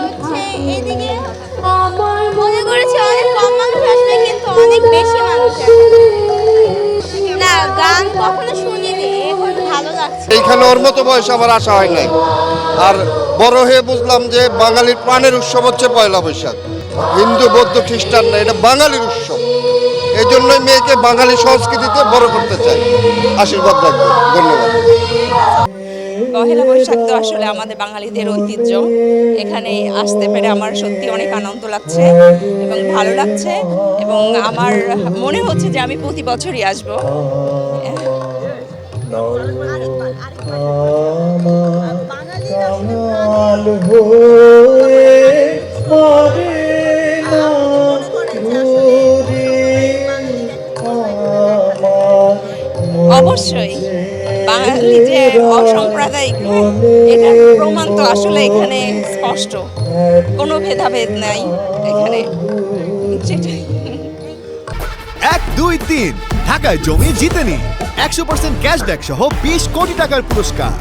হচ্ছে এদিকে মনে করেছি অনেক কম মানুষ আসবে, কিন্তু অনেক বেশি মানুষ আসবে। না, গান কখনো শুনিনি, এখন ভালো লাগছে। এইখানে ওর মতো বয়স আমার আশা হয় নাই। আর বড় হয়ে বুঝলাম যে বাঙালির প্রাণের উৎসব হচ্ছে পয়লা বৈশাখ। হিন্দু বৌদ্ধ খ্রিস্টান না, এটা বাঙালির উৎসব। এই জন্যই মেয়েকে বাঙালি সংস্কৃতিতে বড় করতে চাই। আশীর্বাদ রাখবেন, ধন্যবাদ। পহেলা বৈশাখ তো আসলে আমাদের বাঙালিদের ঐতিহ্য। এখানে আসতে পেরে আমার সত্যি অনেক আনন্দ লাগছে এবং ভালো লাগছে, এবং আমার মনে হচ্ছে যে আমি প্রতি বছরই আসবো। অবশ্যই বাঙালি যে অসাম্প্রদায়িক, এটার প্রমাণ তো আসলে এখানে স্পষ্ট। কোনো ভেদাভেদ নাই এখানে, সেটাই। 1, 2, 3 ঢাকায় জমি জিতে নিন 100% ক্যাশব্যাক সহ 20 কোটি টাকার পুরস্কার।